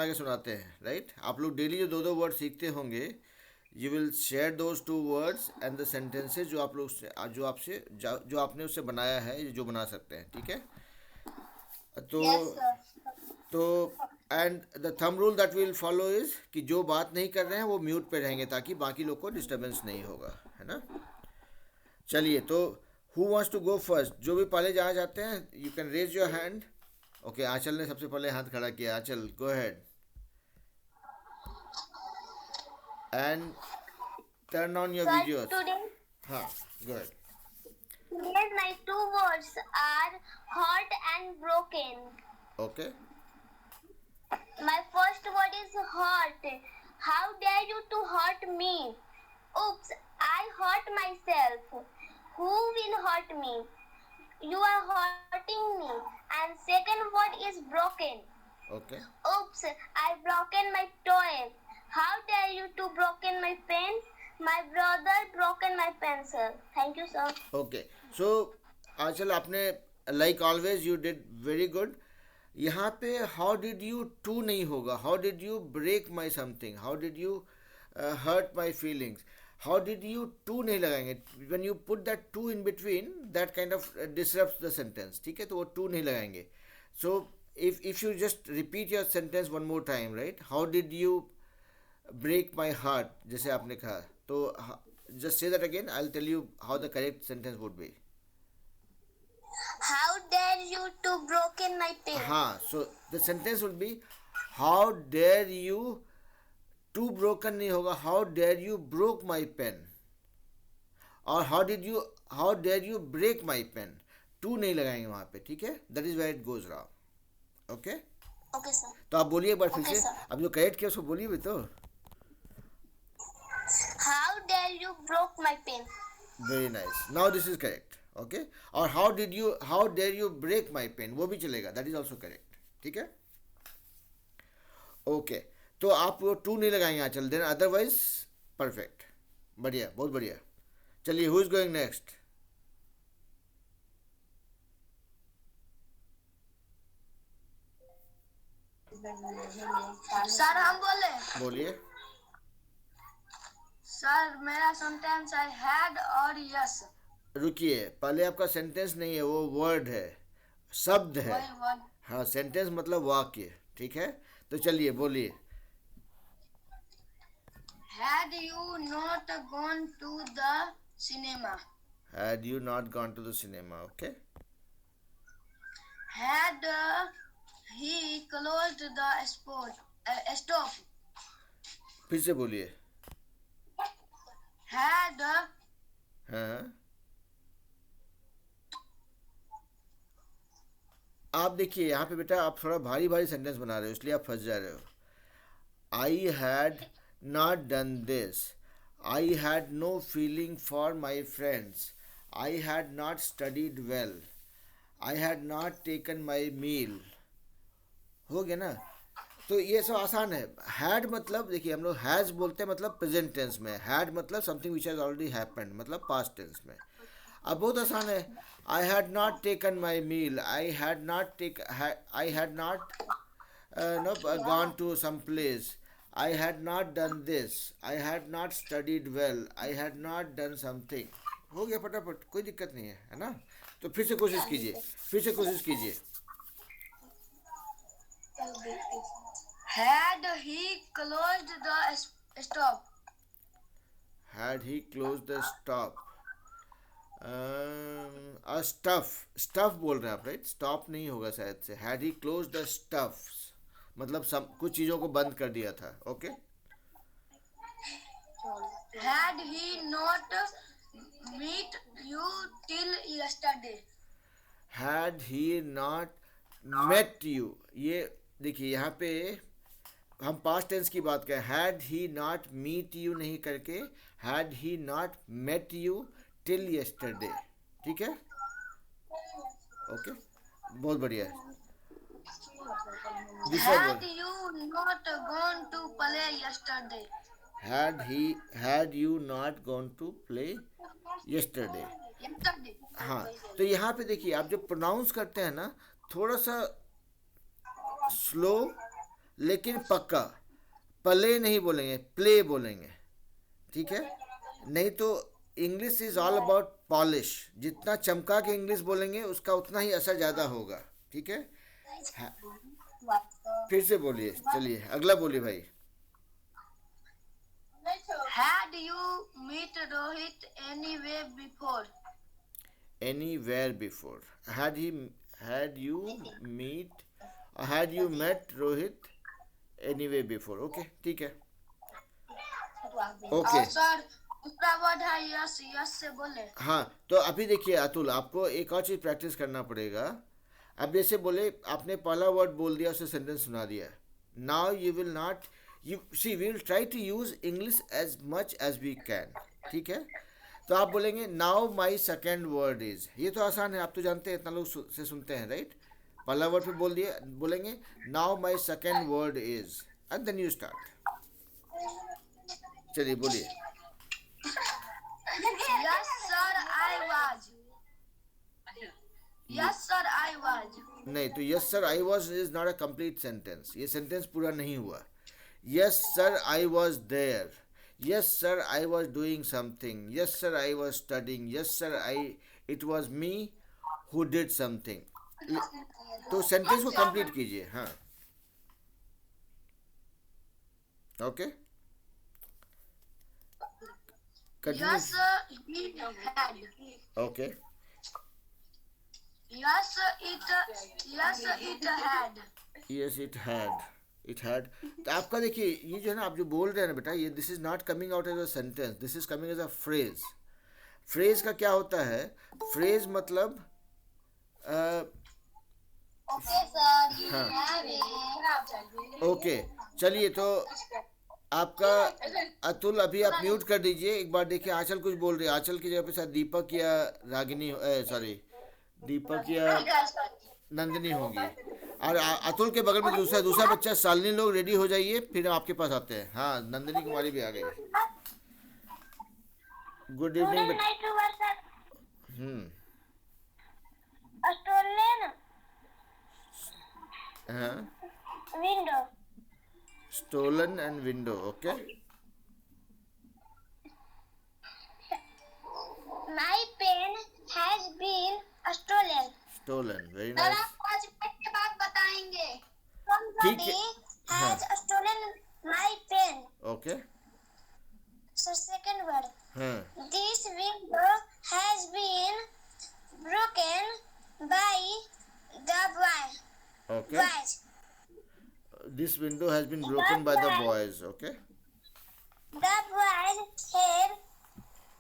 आगे सुनाते हैं, राइट? आप लोग डेली जो दो दो वर्ड सीखते होंगे, you will share those two words and the sentences जो आप लोग से जो आपने उससे बनाया है, जो बना सकते हैं, ठीक है? तो Yes, sir. तो and the thumb rule that will follow is कि जो बात नहीं कर रहे हैं वो म्यूट पे रहेंगे ताकि बाकी लोग को डिस्टरबेंस नहीं होगा, है ना? चलिए, तो who wants to go first? जो भी पहले जाना चाहते हैं, you can raise your hand. Okay, Aanchal ने सबसे पहले हाथ खड़ा किया। Aanchal, go ahead and turn on your Sir, videos. हाँ, go ahead. today my two words are hurt and broken. Okay, My first word is hurt. How dare you to hurt me? Oops, I hurt myself. Who will hurt me? You are hurting me. And second word is broken. Okay, Oops, I broken my toy. How dare you to broken my pen? My brother broken my pencil. Thank you, sir. Okay. So Aanchal, आपने like always you did very good. यहाँ पे how did you to नहीं होगा, how did you break my something, how did you hurt my feelings, how did you to नहीं लगाएंगे। When you put that to in between, that kind of disrupt the sentence, ठीक है? तो वो to नहीं लगाएंगे। सो if you just repeat your sentence one more time, right? How did you break my heart, जैसे आपने कहा, तो just say that again. I'll tell you how the correct sentence would be. How dare you to broken my pen? हाँ, so the sentence would be how dare you to broken नहीं होगा, how dare you broke my pen, और how dare you break my pen. To नहीं लगाएंगे वहाँ पे, ठीक है? That is where it goes wrong. Okay? Okay, sir. तो आप बोलिए एक बार फिर Okay, से। sir. अब जो करेक्ट किया उसको बोलिए भी तो। How dare you broke my pen? Very nice, now this is correct. Okay, और how dare you break my pen, वो भी चलेगा, दैट इज ऑल्सो करेक्ट, ठीक है? ओके, तो आप वो टू नहीं लगाएंगे आंचल, देन अदरवाइज परफेक्ट। बढ़िया, बहुत बढ़िया। चलिए, who is going next? Sir हम बोले। बोलिए। सर मेरा सेंटेंस है हैड और यस। रुकिए, पहले आपका सेंटेंस नहीं है, वो वर्ड है, शब्द है। वही वर्ड। हाँ, सेंटेंस मतलब वाक्य, ठीक है? तो चलिए, बोलिए। Had you not gone to the cinema? Had you not gone to the cinema. Okay, Had he closed the stove? फिर से बोलिए। Had हाँ, आप देखिए यहाँ पे बेटा, आप थोड़ा भारी भारी सेंटेंस बना रहे हो, इसलिए आप फंस जा रहे हो। I had not done this, I had no feeling for my friends, I had not studied well, I had not taken my meal. हो गया ना? तो ये सब आसान है। हैड मतलब, देखिए हम लोग हैज़ बोलते हैं मतलब प्रेजेंट टेंस में, हैड मतलब something which has already happened मतलब पास्ट टेंस में। अब बहुत आसान है। I had not taken my meal, I had not no gone to some place, I had not done this, I had not studied well, I had not done something. हो गया फटाफट, कोई दिक्कत नहीं है ना? तो फिर से कोशिश कीजिए, फिर से कोशिश कीजिए। Had he closed the stove? Had he closed the stop? Stuff बोल रहे हैं आप, राइट? स्टॉप नहीं होगा शायद से। Had he close the stuff मतलब सब कुछ चीज़ों को बंद कर दिया था। Okay, Had he not met you till yesterday? Had he not met you, ये देखिए यहाँ पे हम पास्ट टेंस की बात करें। Had he not meet you नहीं करके had he not met you till yesterday, ठीक है? ओके, बहुत बढ़िया है। दूसरा Had बोल। you not gone to play yesterday? Had you not gone to play yesterday. Yesterday. हाँ, तो यहाँ पे देखिए, आप जब प्रोनाउंस करते हैं ना, थोड़ा सा स्लो लेकिन पक्का प्ले नहीं बोलेंगे, प्ले बोलेंगे, ठीक है? नहीं तो English is all about polish, जितना चमका के इंग्लिश बोलेंगे उसका उतना ही असर ज़्यादा होगा, ठीक है? हाँ, फिर से बोलिए, चलिए अगला बोलिए भाई। Had you met Rohit anywhere before? Anywhere before. Had you meet had you met Rohit anywhere before? Okay, ठीक है। ओके सर दूसरा वर्ड है यस, यस से बोले। हाँ, तो अभी देखिए अतुल, आपको एक और चीज़ प्रैक्टिस करना पड़ेगा। अब जैसे बोले आपने पहला वर्ड बोल दिया, उसे सेंटेंस सुना दिया, now you will not, you see we will try to use English as much as we can, ठीक है? तो आप बोलेंगे now my second word is, ये तो आसान है, आप तो जानते हैं, इतना लोग से सुनते हैं, राइट? पहला वर्ड पे बोल दिए, बोलेंगे now my second word is, and then you start. चलिए बोलिए। Yes sir I was. Yes sir I was. नहीं, तो yes sir I was is not a complete sentence, ये सेंटेंस पूरा नहीं हुआ। Yes sir I was there, yes sir I was doing something, yes sir I was studying, yes sir I it was me who did something. तो sentence को complete कीजिए। हाँ, okay, continue. Yes sir he had. Okay, Yes it had. Yes it had. तो आपका देखिए, ये जो है ना, आप जो बोल रहे हैं ना बेटा, ये this is not coming out as a sentence, this is coming as a phrase. Phrase का क्या होता है? फ्रेज मतलब Okay sir. हाँ, ओके, चलिए तो आपका अतुल अभी आप म्यूट कर दीजिए। एक बार देखिए, आंचल कुछ बोल रही है, आंचल की जगह पे शायद दीपक या रागिनी, सॉरी दीपक या नंदिनी होंगी, और अतुल के बगल में दूसरा बच्चा शालिनी, लोग रेडी हो जाइए, फिर हम आपके पास आते हैं। हाँ, नंदिनी कुमारी भी आ गई। Good evening. Stolen हाँ, window. Stolen and window, okay. My pen has been stolen. Stolen, very sir nice. आप 5 मिनट के बाद बताएंगे। ठीक है, Somebody हाँ, has stolen my pen. Okay, So second word. हाँ, This window has been broken by the okay, boys. This window has been broken by the boys, okay. The boys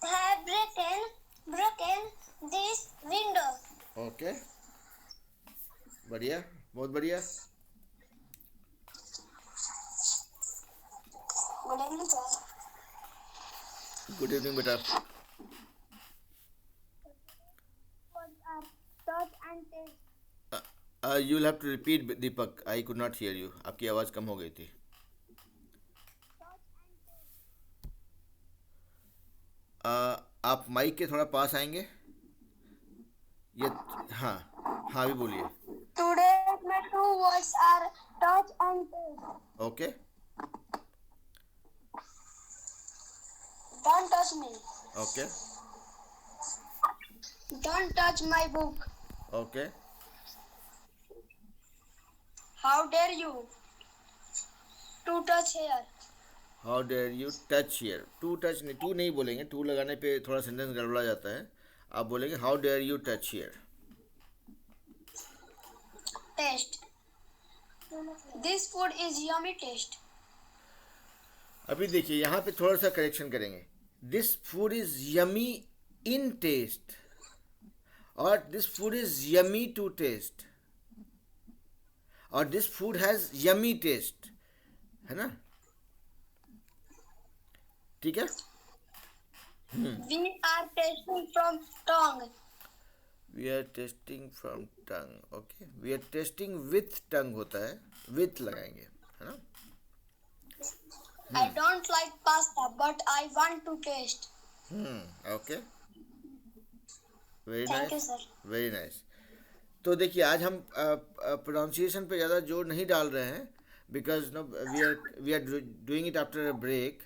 have broken this window. Okay, बढ़िया, बहुत बढ़िया। Good evening, sir. Good evening बेटा। Touch and taste. You will have to repeat Deepak, I could not hear you, आपकी आवाज़ कम हो गई थी। आप माइक के थोड़ा पास आएंगे, ये, हाँ हाँ, भी बोलिए। Today's my 2 words are touch and taste. Okay, Don't touch me. Okay, Don't touch my book. Okay, How dare you to touch here? How dare you touch here. To touch नहीं, to नहीं बोलेंगे, to लगाने पे थोड़ा sentence गड़बड़ा जाता है। आप बोलेंगे how dare you touch here. Taste. This food is yummy taste. अभी देखिए, यहाँ पे थोड़ा सा करेक्शन करेंगे। This food is yummy in taste, और this food is yummy to taste, और this food has yummy taste, है ना? ठीक है। We are tasting from tongue. We are tasting from tongue, okay. We are tasting with tongue होता है, with लगाएंगे, है ना? I don't like pasta, but I want to taste. Okay, very Thank you, nice, sir. Very nice. तो देखिए, आज हम pronunciation पे ज़्यादा जोर नहीं डाल रहे हैं, because no we are doing it after a break.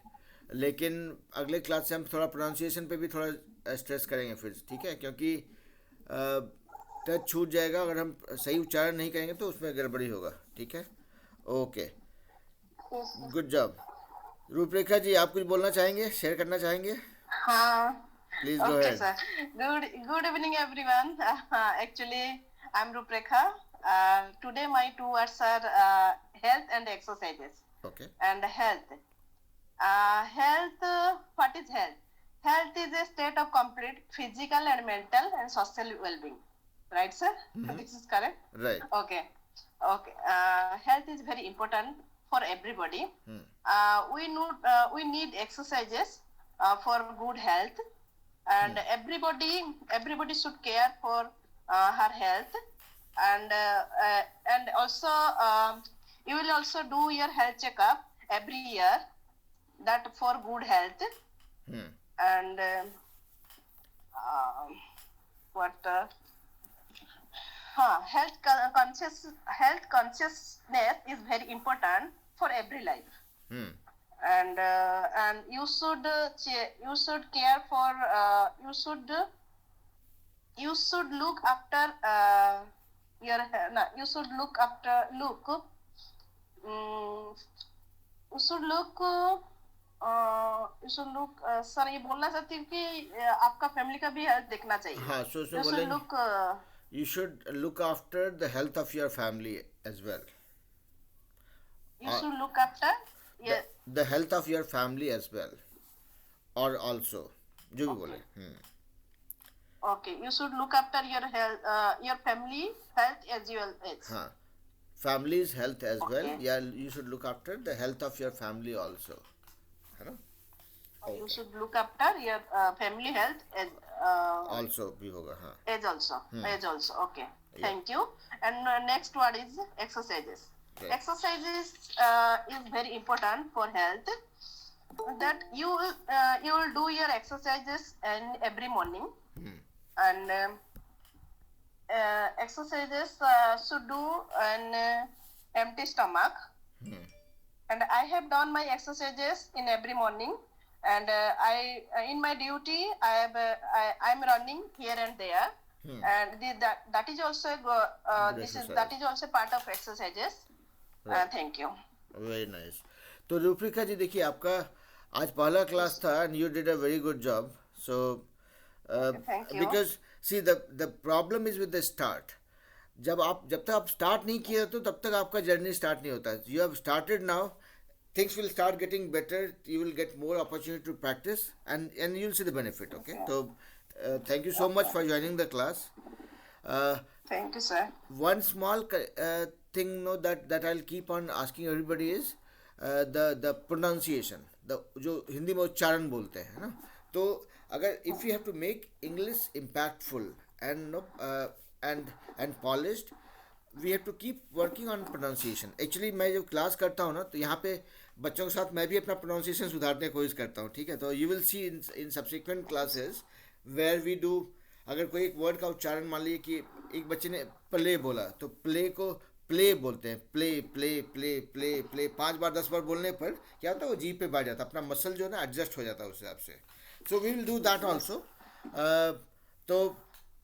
लेकिन अगले क्लास से हम थोड़ा प्रोनाउंसिएशन पे भी थोड़ा स्ट्रेस करेंगे फिर, ठीक है, क्योंकि टच छूट जाएगा अगर हम सही उच्चारण नहीं करेंगे तो उसमें गड़बड़ी होगा, ठीक है. Okay, Yes, sir. Good job. Rooprekha जी, आप कुछ बोलना चाहेंगे, शेयर करना चाहेंगे? Please go Okay, ahead. sir. Good evening, everyone. Actually, I'm Ruprekha. Today, my two words are health and exercises. Okay. And health. What is health? Health is a state of complete physical and mental and social well-being. Right, sir? This is correct? Right. Okay. Okay. Health is very important for everybody. We need exercises for good health, and everybody should care for her health, and also you will also do your health checkup every year, that for good health. And what health consciousness is very important for every life. And you should care for you should look after your no, you should look after look you should look sir ये बोलना चाहती हूँ कि आपका family का भी health देखना चाहिए. हाँ, so You should बोलेंगे look you should look after the health of your family as well. you should look after The, the health of your family as well, or also, जो भी बोले. Okay, you should look after your health, your family health as well as. हाँ, family's health as well. Okay. Yeah, you should look after the health of your family also, है ना. You should look after your family health as Also भी होगा. हाँ. as also. As also. Okay. Yeah. Thank you. And next word is exercises. Okay. Exercises is very important for health. That you will do your exercises in every morning, and exercises should do an empty stomach. And I have done my exercises in every morning, and I in my duty I'm running here and there, and that is also that is also part of exercises. Thank you. Very nice. तो रूपरेखा जी, देखिए, आपका आज पहला class था and you did a very good job. So Thank you. because see the problem is with the start. जब तक आप स्टार्ट नहीं किए तो तब तक आपका जर्नी स्टार्ट नहीं होता. You have started now, things will start getting better, you will get more opportunity to practice, and you'll see the benefit. Okay, so thank you so much for joining the class. Thank you, sir. One small thing that I'll keep on asking everybody is the pronunciation, जो हिंदी में उच्चारण बोलते हैं ना. तो अगर if you have to make English impactful and polished, we have to keep working on pronunciation. Actually मैं जब क्लास करता हूँ ना, तो यहाँ पे बच्चों के साथ मैं भी अपना pronunciation सुधारने की कोशिश करता हूँ, ठीक है. तो you will see in subsequent classes where we do, अगर कोई एक वर्ड का उच्चारण मान लीजिए कि एक बच्चे ने प्ले बोला, तो प्ले को प्ले बोलते हैं. Play play play play play 5 बार 10 बार बोलने पर क्या होता है, वो जीभ पे बैठ जाता है, अपना मसल जो है ना एडजस्ट हो जाता है उस हिसाब से. So we will do that also. तो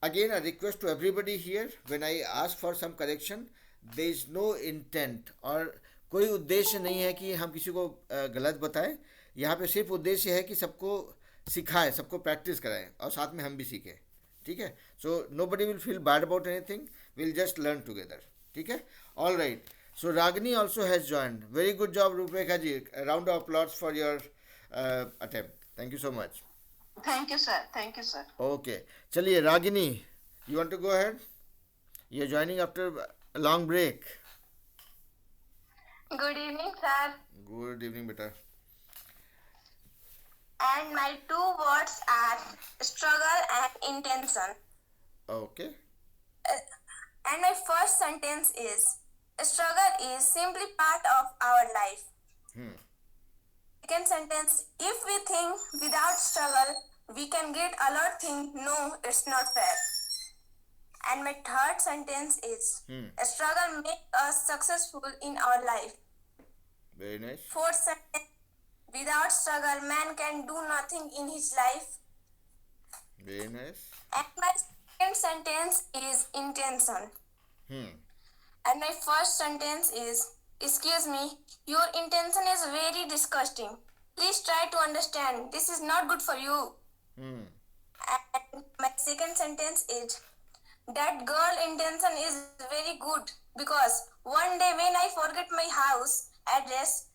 again, a request to everybody here, when I ask for some correction, there is no intent, और कोई उद्देश्य नहीं है कि हम किसी को गलत बताएं. यहाँ पे सिर्फ उद्देश्य है कि सबको सिखाएं, सबको प्रैक्टिस कराएं, और साथ में हम भी सीखें, ठीक है. So nobody will feel bad about anything, will just learn together, ठीक है. All right. So Ragini also has joined. Very good job Rooprekha ji. Round of applause for your attempt. Thank you so much. Thank you, sir. Thank you, sir. Okay, चलिए Ragini, you want to go ahead? You are joining after a long break. Good evening, sir. Good evening बेटा. And my two words are struggle and intention. Okay. And my first sentence is struggle is simply part of our life. Second sentence, if we think without struggle we can get a lot things, no, it's not fair. And my third sentence is struggle make us successful in our life. Very nice. Fourth sentence. Without struggle, man can do nothing in his life. Very nice. And my second sentence is intention. Hmm. And my first sentence is, excuse me, your intention is very disgusting. Please try to understand. This is not good for you. Hmm. And my second sentence is, that girl intention is very good because one day when I forget my house address,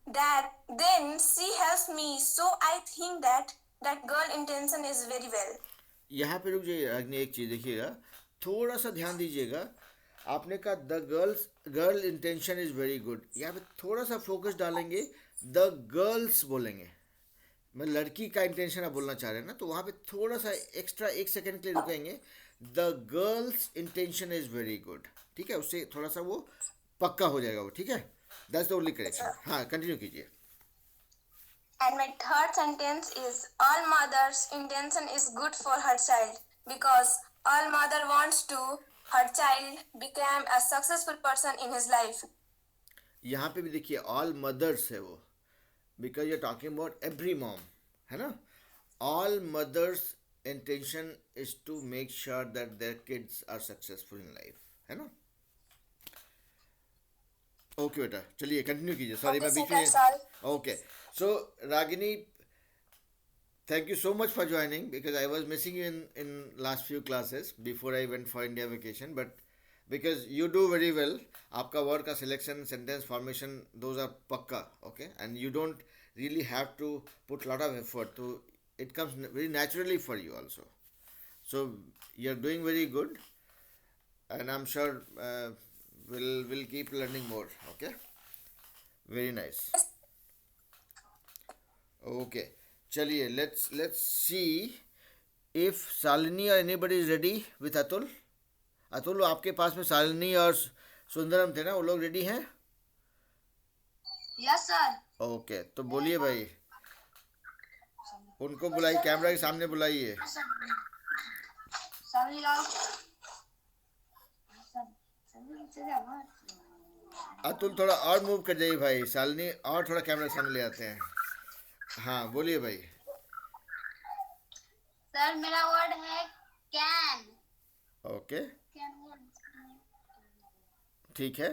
that then she helps me. So I think that girl intention is very well. यहाँ पे रुक जाइए अग्नि, एक चीज़ देखिएगा, थोड़ा सा ध्यान दीजिएगा. आपने कहा the girl intention is very good. यहाँ पे थोड़ा सा फोकस डालेंगे, द गर्ल्स बोलेंगे. मैं लड़की का इंटेंशन आप बोलना चाह रहे हैं ना, तो वहाँ पे थोड़ा सा एक्स्ट्रा 1 सेकंड के लिए रुकेंगे. The girls intention is very good. ठीक है, उससे थोड़ा सा वो पक्का हो जाएगा वो. ठीक है, दैट्स द ओनली करेक्शन. हाँ, कंटिन्यू कीजिए. And my third sentence is, all mother's intention is good for her child because all mother wants to her child become a successful person in his life. यहाँ पे भी देखिए all mothers है वो, because you are talking about every mom, है ना. All mothers intention is to make sure that their kids are successful in life, है ना. ओके बेटा, चलिए कंटिन्यू कीजिए. सॉरी मैं बीच में. Okay, so Ragini, thank you so much for joining because I was missing you in last few classes before I went for India vacation, but because you do very well, आपका word का selection, sentence formation, those are पक्का, okay, and you don't really have to put lot of effort, so it comes very naturally for you also. So you're doing very good, and I'm sure we'll keep learning more. Okay, very nice. Okay. चलिए, let's see if Shalini or anybody is ready with Atul. Atul, आपके पास में शालिनी और सुंदरम थे ना, वो लोग ready हैं? Yes sir. Okay, तो बोलिए भाई, उनको बुलाइए, कैमरा के सामने बुलाइए. अतुल थोड़ा और मूव कर जाइए भाई, शालिनी और थोड़ा कैमरा के सामने ले आते हैं. हाँ बोलिए भाई. सर मेरा वर्ड है कैन. ओके, ठीक है.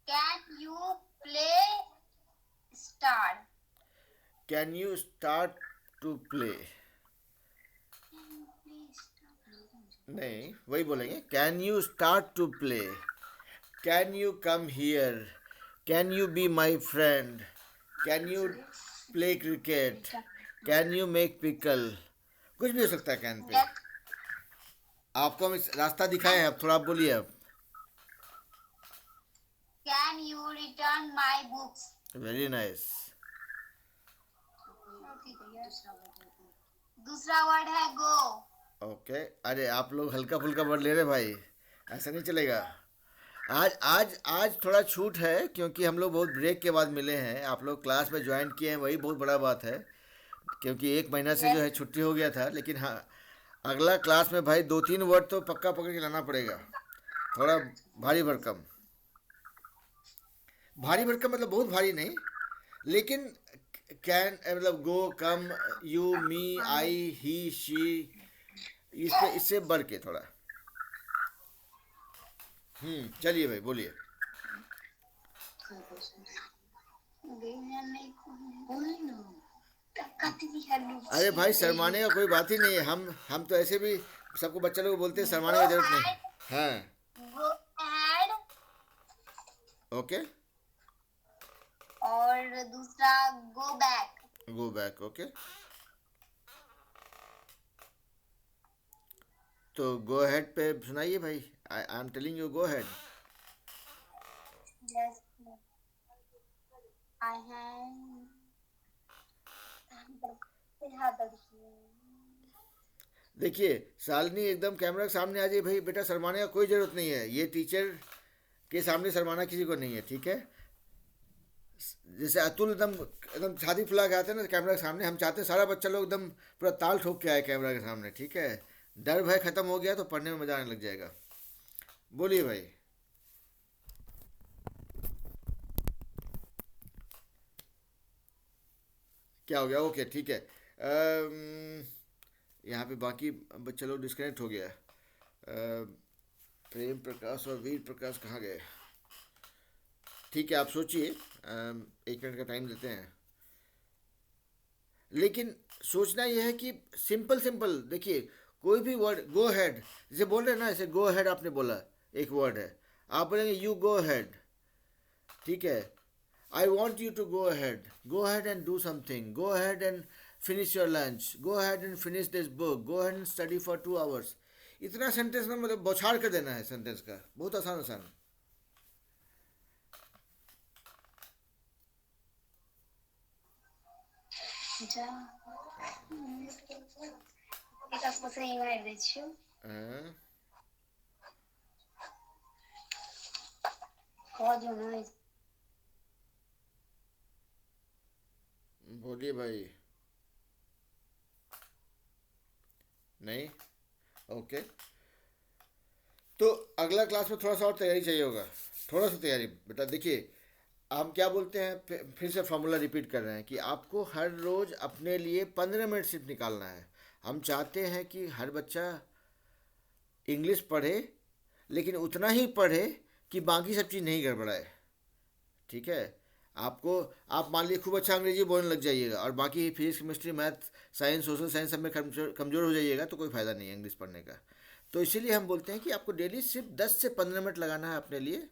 Can you play star. Can you start to play. नहीं, वही बोलेंगे. Can you start to play. Can you come here. Can you be my friend. Can you play cricket. Can you make pickle. कुछ भी हो सकता है can pay. आपको हम रास्ता दिखाए हैं, अब थोड़ा आप बोलिए. अब can you return my books. Very nice. दूसरा वर्ड है गो. ओके, अरे आप लोग हल्का फुल्का वर्ड ले रहे भाई, ऐसा नहीं चलेगा. आज आज आज थोड़ा छूट है क्योंकि हम लोग बहुत ब्रेक के बाद मिले हैं. आप लोग क्लास में ज्वाइन किए हैं, वही बहुत बड़ा बात है, क्योंकि 1 महीना से जो है छुट्टी हो गया था. लेकिन हाँ, अगला क्लास में भाई 2-3 वर्ड तो पक्का पकड़ के लाना पड़ेगा. थोड़ा भारी भरकम. भारी भरकम मतलब बहुत भारी नहीं, लेकिन कैन मतलब गो, कम, you, me, I, he, she, इससे बढ़ के थोड़ा. चलिए भाई बोलिए. अरे भाई शर्माने का कोई बात ही नहीं है. हम तो ऐसे भी सबको बच्चा लोग बोलते हैं, शर्माने की जरूरत नहीं. हाँ, ओके. और दूसरा go back. Go back. Okay, तो गो अहेड पे सुनाइए भाई. I am telling you, go ahead. Yes I have. देखिए शालिनी एकदम कैमरा के सामने आ जाइए भाई. बेटा शर्माने का कोई ज़रूरत नहीं है, ये टीचर के सामने शर्माना किसी को नहीं है. ठीक है, जैसे अतुल एकदम शादी फुला के आते हैं ना कैमरा के सामने, हम चाहते हैं सारा बच्चा लोग एकदम पूरा ताल ठोक के आए कैमरा के सामने. ठीक है, डर भय ख़त्म हो गया तो पढ़ने में मज़ा आने लग जाएगा. बोलिए भाई. क्या हो गया? ओके ठीक है। यहाँ पे बाकी बच्चे लोग डिस्कनेक्ट हो गया। प्रेम प्रकाश और वीर प्रकाश कहाँ गए? ठीक है, आप सोचिए, 1 मिनट का टाइम देते हैं। लेकिन सोचना यह है कि सिंपल सिंपल देखिए, कोई भी वर्ड गो हैड, जैसे बोल रहे हैं ना, ऐसे गो हैड आपने बोला, एक वर्ड है, आप बोलेंगे यू गो हैड, ठीक है। I want you to go ahead and do something, go ahead and finish your lunch, go ahead and finish this book, go ahead and study for 2 hours. इतना sentence में मतलब बौछार कर देना है sentence का, बहुत आसान आसान। जा एक आपको सही मार दै छियो। हाँ, कह दियो ना। बोलिए भाई। नहीं? ओके, तो अगला क्लास में थोड़ा सा और तैयारी चाहिए होगा, थोड़ा सा तैयारी बेटा। देखिए, हम क्या बोलते हैं, फिर से फॉर्मूला रिपीट कर रहे हैं कि आपको हर रोज़ अपने लिए 15 मिनट सिर्फ निकालना है। हम चाहते हैं कि हर बच्चा इंग्लिश पढ़े, लेकिन उतना ही पढ़े कि बाकी सब चीज़ नहीं गड़बड़ाए, ठीक है। आपको, आप मान लीजिए खूब अच्छा अंग्रेजी बोलने लग जाइएगा और बाकी physics chemistry math science social science सब में कमज़ोर हो जाइएगा, तो कोई फ़ायदा नहीं है इंग्लिश पढ़ने का। तो इसीलिए हम बोलते हैं कि आपको डेली सिर्फ 10 से 15 मिनट लगाना है अपने लिए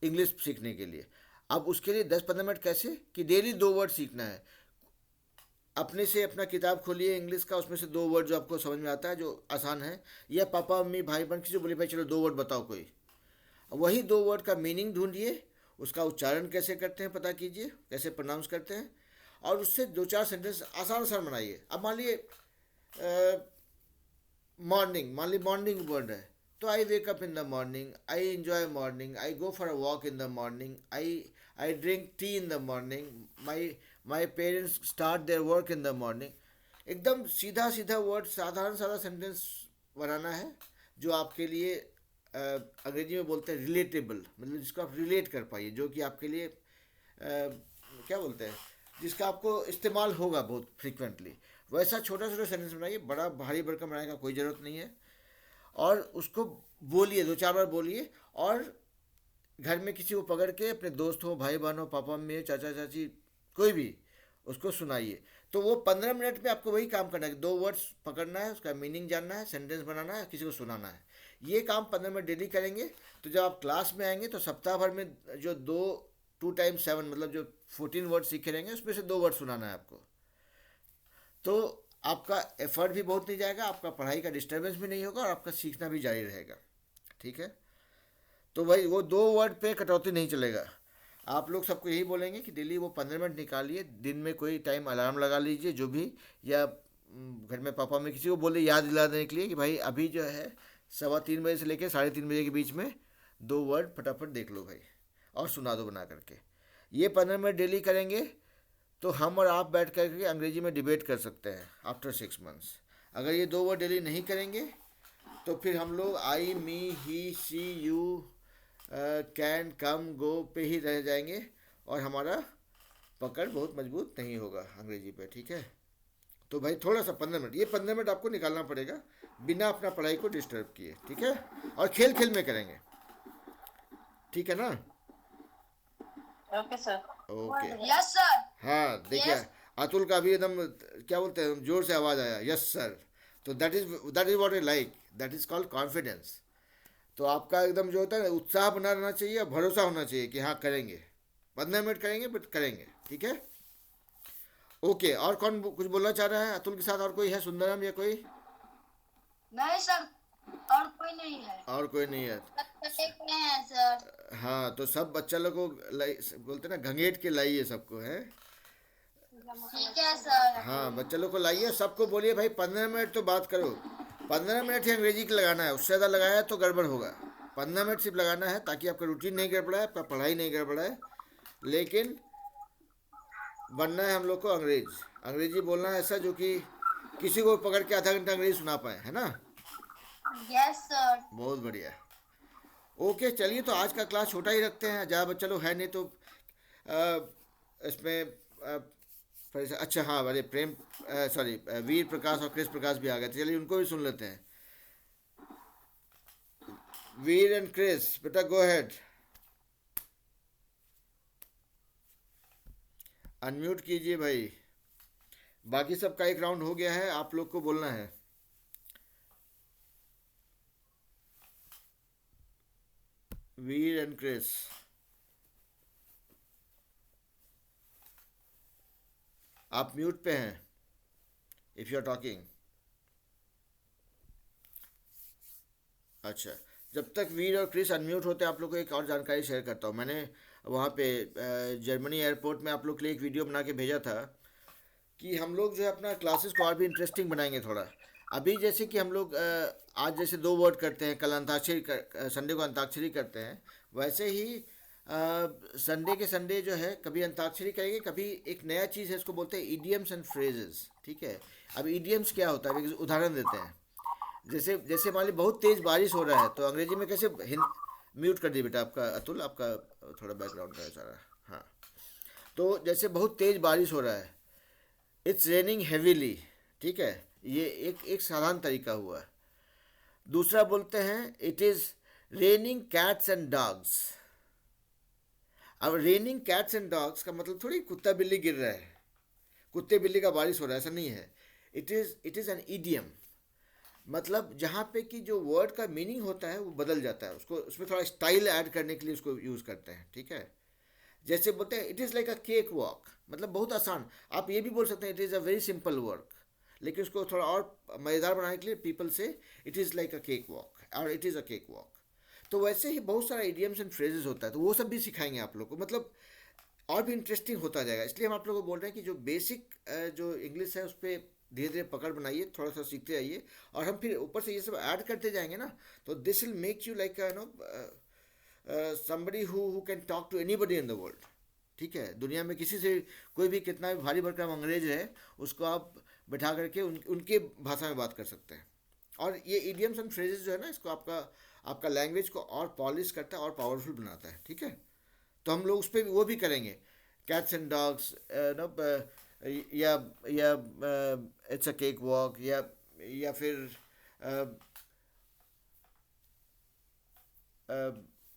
इंग्लिश सीखने के लिए। अब उसके लिए 10-15 मिनट कैसे, कि डेली 2 वर्ड सीखना है। अपने से अपना किताब खोलिए इंग्लिश का, उसमें से 2 वर्ड जो आपको समझ में आता है, जो आसान है, या पापा मम्मी भाई बहन किसी को बोलिए भाई चलो 2 वर्ड बताओ कोई, वही 2 वर्ड का मीनिंग ढूंढिए, उसका उच्चारण कैसे करते हैं पता कीजिए, कैसे प्रोनाउंस करते हैं, और उससे 2-4 सेंटेंस आसान आसान बनाइए। अब मान लिए मॉर्निंग, मान ली मॉर्निंग वर्ड है, तो I wake up in the morning, I enjoy morning, I go for a walk in the morning, I drink tea in the morning, my parents start their work in the morning. एकदम सीधा सीधा word, साधारण साधा sentence बनाना है, जो आपके लिए अंग्रेजी में बोलते हैं रिलेटेबल, मतलब जिसको आप रिलेट कर पाइए, जो कि आपके लिए क्या बोलते हैं, जिसका आपको इस्तेमाल होगा बहुत फ्रिक्वेंटली। वैसा छोटा छोटा सेंटेंस बनाइए, बड़ा भारी भरकम बनाने का कोई ज़रूरत नहीं है। और उसको बोलिए, 2-4 बार बोलिए, और घर में किसी को पकड़ के, अपने दोस्त हो, भाई बहन हो, पापा मम्मी, चाचा चाची, कोई भी, उसको सुनाइए। तो वो 15 मिनट में आपको वही काम करना है कि 2 वर्ड्स पकड़ना है, उसका मीनिंग जानना है, सेंटेंस बनाना है, किसी को सुनाना है। ये काम 15 मिनट डेली करेंगे, तो जब आप क्लास में आएंगे तो सप्ताह भर में जो 2 टाइम्स 7 मतलब जो 14 वर्ड सीखे रहेंगे, उसमें से 2 वर्ड सुनाना है आपको। तो आपका एफर्ट भी बहुत नहीं जाएगा, आपका पढ़ाई का डिस्टर्बेंस भी नहीं होगा, और आपका सीखना भी जारी रहेगा, ठीक है। तो भाई वो 2 वर्ड पे कटौती नहीं चलेगा। आप लोग सबको यही बोलेंगे कि डेली वो 15 मिनट निकालिए, दिन में कोई टाइम अलार्म लगा लीजिए जो भी, या घर में पापा में किसी को बोले याद दिला देने के लिए कि भाई अभी जो है 3:15 से लेकर 3:30 के बीच में 2 वर्ड फटाफट देख लो भाई, और सुना दो बना करके। ये 15 मिनट डेली करेंगे तो हम और आप बैठ करके अंग्रेजी में डिबेट कर सकते हैं आफ्टर 6 मंथ्स। अगर ये 2 वर्ड डेली नहीं करेंगे तो फिर हम लोग आई मी ही सी यू कैन कम गो पे ही रह जाएंगे, और हमारा पकड़ बहुत मजबूत नहीं होगा अंग्रेजी पे, ठीक है। तो भाई थोड़ा सा 15 मिनट, ये 15 मिनट आपको निकालना पड़ेगा बिना अपना पढ़ाई को डिस्टर्ब किए, ठीक है। और खेल खेल में करेंगे, ठीक है ना? Okay sir. Okay, yes sir. हाँ देखिए, अतुल का भी एकदम क्या बोलते हैं, जोर से आवाज़ आया, यस सर। तो that is what I like, that is called confidence. तो आपका एकदम जो होता है ना, उत्साह बना रहना चाहिए, और भरोसा होना चाहिए कि हाँ करेंगे, 15 मिनट करेंगे बट करेंगे, ठीक है। ओके, और कौन कुछ बोलना चाह रहा है अतुल के साथ? और कोई है, सुंदरम या कोई? नहीं सर, और कोई नहीं है। और कोई नहीं है? एक में है सर। हाँ, तो सब बच्चा लोग को बोलते हैं ना, घंघेट के लाइए सबको, है। ठीक है सर। हाँ, बच्चा लोग को लाइए, सबको बोलिए भाई 15 मिनट तो बात करो। 15 मिनट ही अंग्रेजी की लगाना है, उससे ज़्यादा लगाया तो गड़बड़ होगा। 15 मिनट सिर्फ लगाना है, ताकि आपका रूटीन नहीं गड़बड़ाए, आपका पढ़ाई नहीं गड़बड़ाए। लेकिन बनना है हम लोग को अंग्रेजी बोलना है ऐसा जो कि किसी को पकड़ के आधा घंटा अंग्रेजी सुना पाए, है ना? Yes sir. बहुत बढ़िया। ओके, चलिए, तो आज का क्लास छोटा ही रखते हैं, ज़्यादा बच्चा लोग है नहीं, तो इसमें अच्छा हाँ, अरे प्रेम, सॉरी, वीर प्रकाश और क्रिस प्रकाश भी आ गए थे, चलिए उनको भी सुन लेते हैं। वीर एंड क्रिस, बेटा गो हेड, अनम्यूट कीजिए भाई। बाकी सबका एक राउंड हो गया है, आप लोग को बोलना है। वीर एंड क्रिस, आप म्यूट पे हैं इफ यू आर टॉकिंग। अच्छा, जब तक वीर और क्रिस अनम्यूट होते हैं, आप लोग को एक और जानकारी शेयर करता हूँ। मैंने वहाँ पे जर्मनी एयरपोर्ट में आप लोग के लिए एक वीडियो बना के भेजा था कि हम लोग जो है अपना क्लासेस को और भी इंटरेस्टिंग बनाएंगे थोड़ा। अभी जैसे कि हम लोग आज जैसे 2 वर्ड करते हैं, कल अंताक्षरी संडे को अंताक्षरी करते हैं, वैसे ही संडे के संडे जो है कभी अंताक्षरी करेंगे, कभी एक नया चीज़ है, इसको बोलते हैं इडियम्स एंड फ्रेजेस। ठीक है, अब इडियम्स क्या होता है, एक उदाहरण देते हैं। जैसे जैसे मान ली बहुत तेज़ बारिश हो रहा है, तो अंग्रेजी में कैसे म्यूट कर दिए बेटा आपका अतुल, आपका थोड़ा बैकग्राउंड का है सारा। हाँ, तो जैसे बहुत तेज़ बारिश हो रहा है, इट्स रेनिंग हैवीली। ठीक है, ये एक एक साधारण तरीका हुआ। दूसरा बोलते हैं it is raining cats and dogs. अब रेनिंग कैट्स एंड डॉग्स का मतलब थोड़ी कुत्ता बिल्ली गिर रहा है, कुत्ते बिल्ली का बारिश हो रहा है, ऐसा नहीं है। इट इज़ एन ईडियम, मतलब जहाँ पे कि जो वर्ड का मीनिंग होता है वो बदल जाता है, उसको उसमें थोड़ा स्टाइल ऐड करने के लिए उसको यूज़ करते हैं। ठीक है, जैसे बोलते हैं it is like a cake walk, मतलब बहुत आसान। आप ये भी बोल सकते हैं it is a very simple work, लेकिन उसको थोड़ा और मज़ेदार बनाने के लिए पीपल से it is like a cake walk और it is a cake walk. तो वैसे ही बहुत सारा इडियम्स एंड फ्रेजेस होता है, तो वो सब भी सिखाएंगे आप लोग को, मतलब और भी इंटरेस्टिंग होता जाएगा। इसलिए हम आप लोगों को बोल रहे हैं कि जो बेसिक जो इंग्लिश है उस पर धीरे धीरे पकड़ बनाइए, थोड़ा सा सीखते जाइए, और हम फिर ऊपर से ये सब ऐड करते जाएंगे ना, तो this will make you like somebody who can talk to anybody in the world। ठीक है, दुनिया में किसी से, कोई भी कितना भी भारी भरकम अंग्रेज है, उसको आप बैठा करके उनके भाषा में बात कर सकते हैं। और ये इडियम्स एंड फ्रेजेस जो है ना, इसको आपका आपका लैंग्वेज को और पॉलिश करता है और पावरफुल बनाता है। ठीक है, तो हम लोग उस पर वो भी करेंगे, कैट्स एंड डॉग्स नो, या इट्स अ केक वॉक, या फिर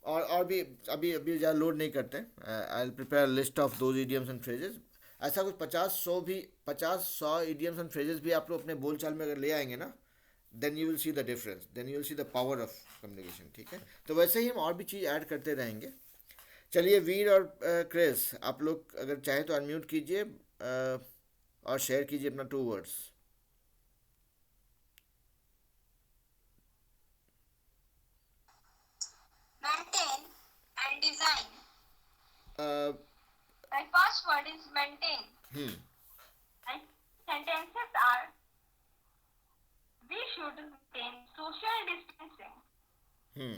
और भी अभी अभी ज़्यादा लोड नहीं करते। I will prepare list of those idioms and phrases. ऐसा कुछ 50-100 इडियम्स एंड फ्रेजेस भी आप लोग अपने बोलचाल में अगर ले आएंगे ना, then you will see the difference, then you will see the power of communication. ठीक है, तो वैसे ही हम और भी चीज़ ऐड करते रहेंगे। चलिए वीर और क्रिस, आप लोग अगर चाहें तो अनम्यूट कीजिए और शेयर कीजिए अपना 2 words. Maintain and design. Hmm. My first word is maintain. And sentences are: we should maintain social distancing. Hmm.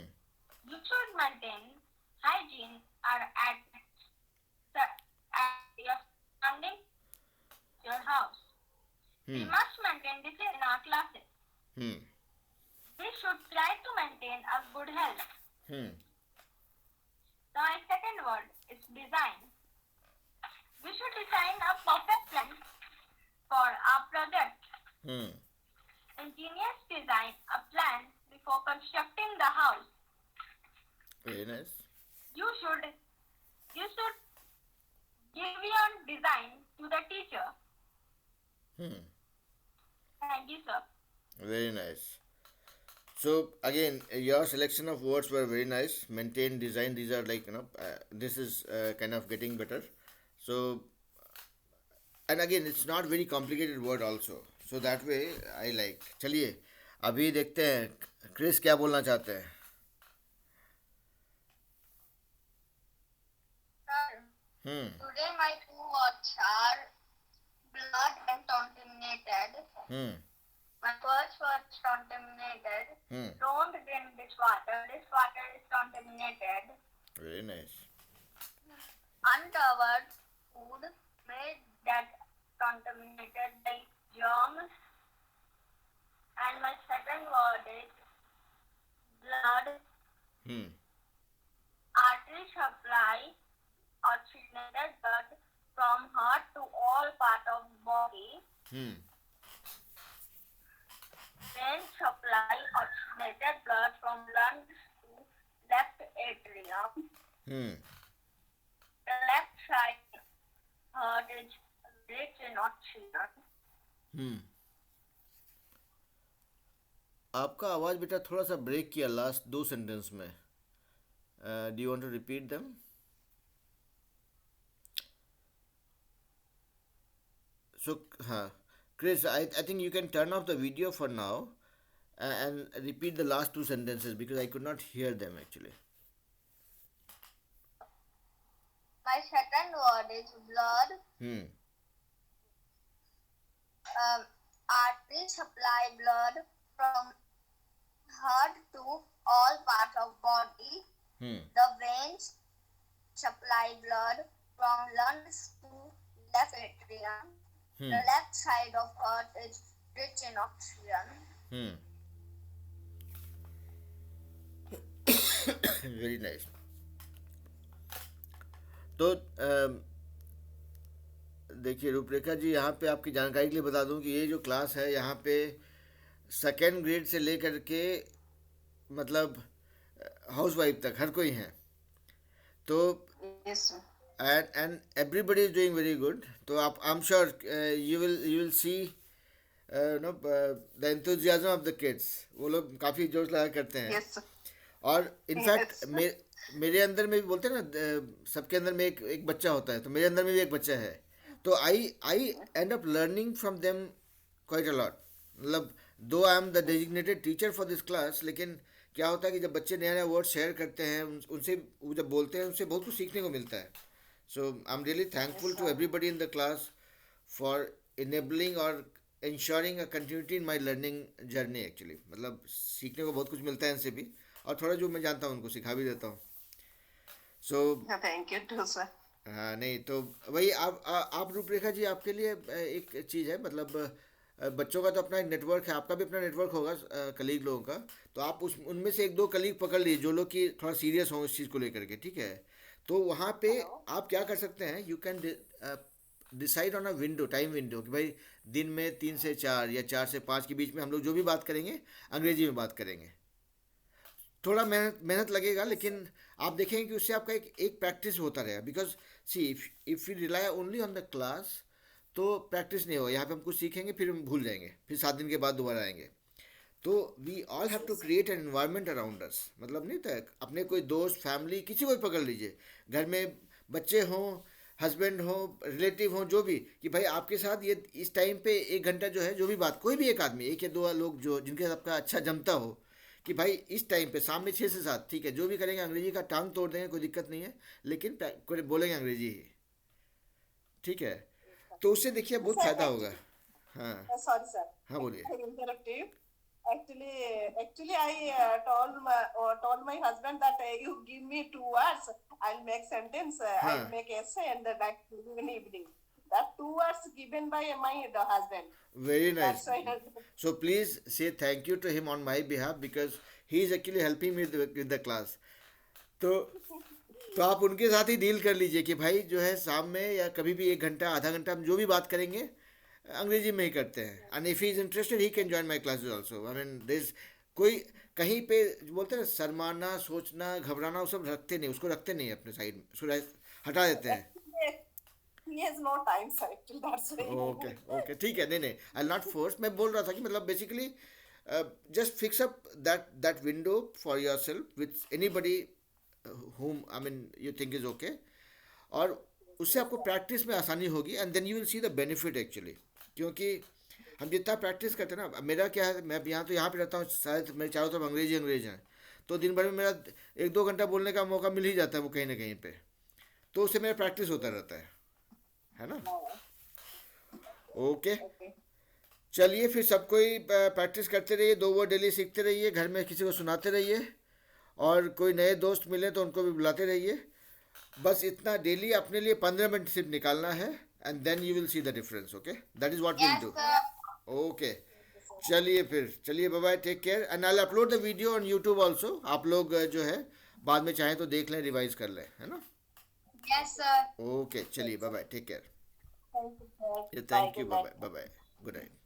You should maintain hygiene or at your surrounding your house. We must maintain discipline in our classes. Hmm. We should try to maintain a good health. Hmm. So my second word is design. We should design a perfect plan for our project. Hmm. Engineers design a plan before constructing the house. Very nice. You should give your design to the teacher. Thank you, sir. Very nice. So again, your selection of words were very nice. Maintain, design, these are like, this is kind of getting better. So, and again, it's not very complicated word also. So that way I like. चलिए अभी देखते हैं Chris क्या बोलना चाहते हैं। Sir, today my 2 words are blood and contaminated. My first word is contaminated. Don't drink this water. This water is contaminated. Very nice. Uncovered food made that contaminated by germs. And my second word is blood. Artery supply oxygenated blood from heart to all part hmm Veins supply oxygenated blood from lungs to left atrium. Hmm The left side heart is rich in oxygen. हम्म आपका आवाज़ बेटा थोड़ा सा break किया last 2 sentence में. Do you want to repeat them? So, Chris, I think you can turn off the video for now and repeat the last 2 sentences because I could not hear them actually. My second word is blood. Hmm. Arteries supply blood from heart to all parts of body. Hmm. The veins supply blood from lungs to left atrium. Hmm. The left side of heart is rich in oxygen. Hmm. Very nice. तो देखिए रूपरेखा जी, यहाँ पे आपकी जानकारी के लिए बता दूं कि ये जो क्लास है यहाँ पे 2nd ग्रेड से लेकर के मतलब हाउस वाइफ तक हर कोई है. तो Yes, sir. and everybody is doing very good. तो आप I'm sure you will see the enthusiasm of the kids. वो लोग काफ़ी जोश लगा करते हैं. Yes, sir. और इनफैक्ट Yes. मेरे अंदर में भी बोलते हैं ना, सबके अंदर में एक बच्चा होता है, तो मेरे अंदर में भी एक बच्चा है. तो I end up learning from them quite a lot. मतलब though I am the designated teacher for this class, लेकिन क्या होता है कि जब बच्चे नया नया वर्ड शेयर करते हैं उनसे वो जब बोलते हैं उनसे बहुत कुछ सीखने को मिलता है. So I am really thankful to everybody in the class for enabling और ensuring a continuity in my learning journey. Actually मतलब सीखने को बहुत कुछ मिलता है इनसे भी, और थोड़ा जो मैं जानता हूँ उनको सिखा भी देता हूँ. सो Thank you too, sir. हाँ, नहीं तो वही आप रूपरेखा जी, आपके लिए एक चीज़ है, मतलब बच्चों का तो अपना एक नेटवर्क है, आपका भी अपना नेटवर्क होगा कलीग लोगों का. तो आप उनमें से 1-2 कलीग पकड़ लीजिए जो लोग कि थोड़ा सीरियस हों इस चीज़ को लेकर के, ठीक है. तो वहाँ पे आप क्या कर सकते हैं, you can decide on a window, time window, कि भाई दिन में 3 से 4 या 4 से 5 के बीच में हम लोग जो भी बात करेंगे अंग्रेजी में बात करेंगे. थोड़ा मेहनत लगेगा, लेकिन आप देखेंगे कि उससे आपका एक प्रैक्टिस होता रहेगा. Because C if you rely only on the class तो प्रैक्टिस नहीं होगा. यहाँ पे हम कुछ सीखेंगे फिर हम भूल जाएंगे, फिर 7 दिन के बाद दोबारा आएंगे. तो we all have to create an environment around us. मतलब नहीं था, अपने कोई दोस्त फैमिली किसी को भी पकड़ लीजिए, घर में बच्चे हों, हस्बैंड हो, रिलेटिव हो, जो भी, कि भाई आपके साथ ये इस टाइम पे 1 घंटा जो है जो भी बात, कोई भी एक आदमी, 1 या 2 लोग जो जिनके साथ आपका अच्छा जमता हो, कि भाई इस टाइम पे शाम में 6 से 7, ठीक है, जो भी करेंगे अंग्रेजी का टांग तोड़ देंगे, कोई दिक्कत नहीं है, लेकिन बोलेंगे अंग्रेजी ही, ठीक है. तो उससे देखिए बहुत फायदा होगा. हाँ Sorry, sir. हाँ बोलिए. I interrupt you. Actually, I told my husband that you give me 2 hours, I'll make sentence, हाँ. I'll make essay, and that in evening. That 2 hours given by my husband. Very nice. That's why. So please say thank you to him on my behalf because he is actually helping me with the class. तो आप उनके साथ ही deal कर लीजिए कि भाई जो है शाम में या कभी भी 1 घंटा आधा घंटा हम जो भी बात करेंगे अंग्रेजी में ही करते हैं. And if he is interested he can join my classes also. I mean this कोई कहीं पे बोलते हैं ना, शर्माना, सोचना, घबराना, वो सब रखते नहीं, उसको रखते नहीं अपने साइड में, उसको हटा देते हैं. He has no time, sir. Actually, that's why. Okay ठीक है. नहीं आई नॉट फोर्स. मैं बोल रहा था कि मतलब basically just fix up that window for your self with anybody whom I mean you think is okay, और उससे आपको प्रैक्टिस में आसानी होगी and then you will see the benefit actually. क्योंकि हम जितना प्रैक्टिस करते हैं ना, मेरा क्या है, मैं यहाँ पे रहता हूँ, शायद मेरे चारों तरफ अंग्रेज हैं, तो दिन भर में मेरा 1-2 घंटा बोलने का मौका मिल ही जाता है वो कहीं ना कहीं पे, तो उससे मेरा प्रैक्टिस होता रहता है ना. ओके चलिए फिर सबको ही प्रैक्टिस करते रहिए, 2 वर्ड डेली सीखते रहिए, घर में किसी को सुनाते रहिए, और कोई नए दोस्त मिले तो उनको भी बुलाते रहिए. बस इतना डेली अपने लिए 15 मिनट सिर्फ निकालना है and then you will see the difference. Okay, that is what we will do. Okay चलिए bye bye, take care, and I will upload the video on YouTube also. आप लोग जो है बाद में चाहें तो देख लें, रिवाइज कर लें, है ना. Yes, sir. ओके चलिए bye bye, take care. Thank you, sir. Thank you, bye bye. Good night.